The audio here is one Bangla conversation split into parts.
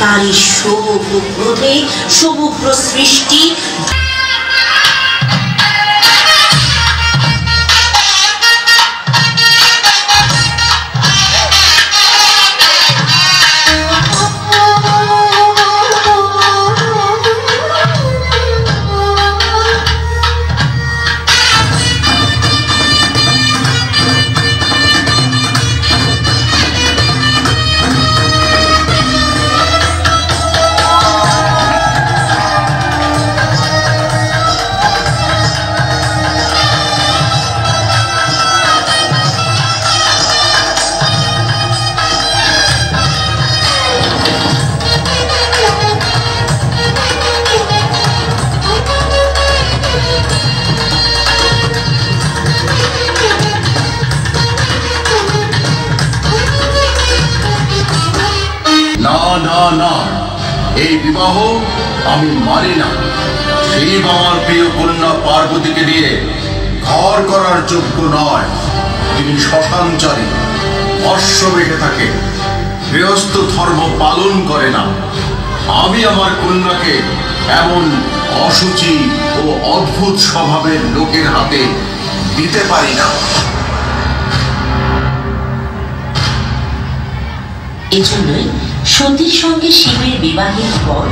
তারই সমগ্রে সমগ্র সৃষ্টি এই বিবাহ আমি মানি না। শিব আমার প্রিয় কন্যা পার্বতীকে নিয়ে ঘর করার যোগ্য নয়। তিনি শ্মশানচারী, অশ্ব বেঁধে থাকে, গৃহস্থ ধর্ম পালন করে না। আমি আমার কন্যাকে এমন অসুচি ও অদ্ভুত স্বভাবের লোকের হাতে দিতে পারি না। এজন্যই সতীর সঙ্গে শিবের বিবাহের পর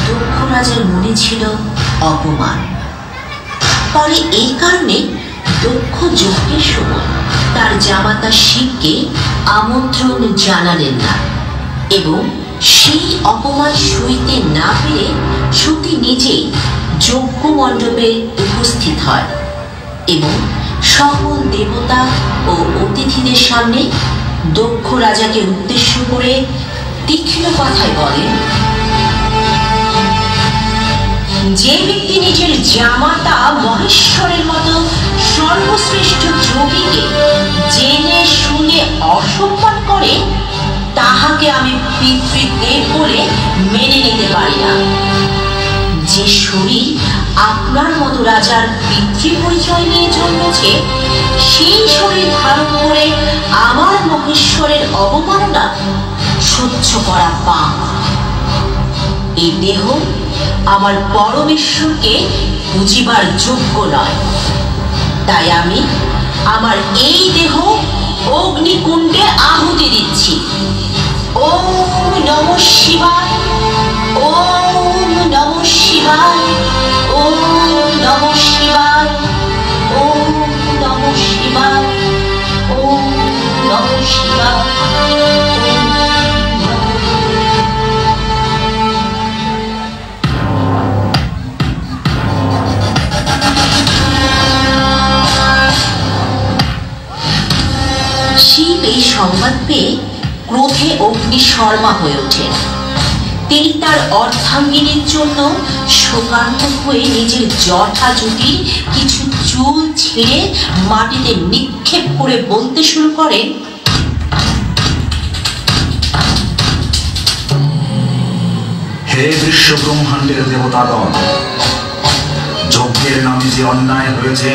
দক্ষ রাজার মনে ছিল অপমান। পরে এই কারণে দক্ষ যজ্ঞের সময় তার জামাতা শিবকে আমন্ত্রণ জানালেন না এবং সেই অপমান সইতে না পেরে সতী নিজেই যজ্ঞ মণ্ডপে উপস্থিত হয় এবং সকল দেবতা ও অতিথিদের সামনে দক্ষ রাজাকে উদ্দেশ্য করে তীক্ষ্ণ কথায় বলেন, যে ব্যক্তি নিজের জামাতা মহেশ্বরের মতো সর্বশ্রেষ্ঠ যোগীকে জেনে শুনে অসম্মান করে তাহাকে আমি পিতৃদেব বলে মেনে নিতে পারি না। যে শরীর আপনার মতো রাজার পিতৃ পরিচয় নিয়ে জন্মেছে সেই শরীর ধারণ করে আমার মহেশ্বরের অবমাননা সহ্য করা পাপ। এই দেহ আমার পরমেশ্বরকে বুঝিবার যোগ্য নয়, তাই আমি আমার এই দেহ অগ্নিকুণ্ডে আহুতি দিচ্ছি। ওম নমঃ শিবায়, ওম নমঃ শিবায়, ওম নমঃ শিবায়, ওম নমঃ শিবায়, ওম নমঃ শিবায়। শিব এই সংবাদ পেয়ে ক্রোধে অগ্নিশর্মা হয়ে ওঠেন। তিনি তার অর্ধাঙ্গিনীর জন্য শোকান্ত হয়ে নিজের জটা জুটির কিছু চুল ছিঁড়ে মাটিতে নিক্ষেপ করে বলতে শুরু করেন, হে বিশ্ব ব্রহ্মাণ্ডের দেবতাগণ, যজ্ঞের নামে যে অন্যায় হয়েছে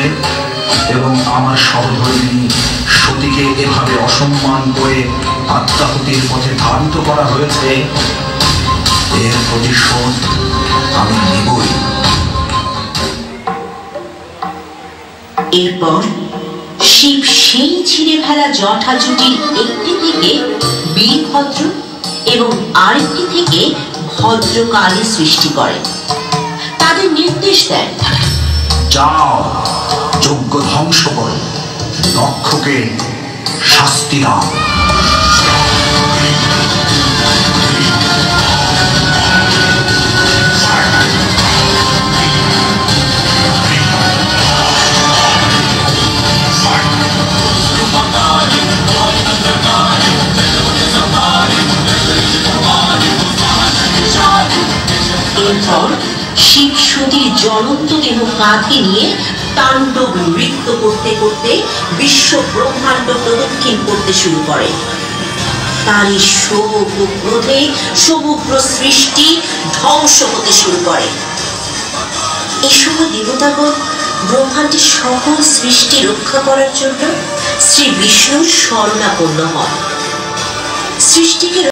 এবং আমার সহধর্মিণী সতীকে এভাবে অসম্মান করে আত্মাহুতির পথে ধাবিত করা হয়েছে, এর প্রতিশোধ আমি নিবই। এরপর শিব সেই ছিঁড়ে ফেলা জটা জুটির একটি থেকে বীরভদ্র এবং আরেকটি থেকে ভদ্রকালী সৃষ্টি করেন। তাদের নির্দেশ দেন, যাও, যজ্ঞ ধ্বংস করো, দক্ষকে শাস্তি দাও। এরপর শিব সতীর জ্বলন্ত মৃতদেহ কাঁধে নিয়ে তাণ্ডব নৃত্য করতে করতে বিশ্ব ব্রহ্মাণ্ড প্রদক্ষিণ করতে শুরু করে। তারই শোক ও ক্রোধে সমগ্র সৃষ্টি ধ্বংস হতে শুরু করে। এই সময় দেবতাগণ ব্রহ্মাণ্ডের সকল সৃষ্টি রক্ষা করার জন্য শ্রী বিষ্ণুর শরণাপন্ন হন। সৃষ্টিকে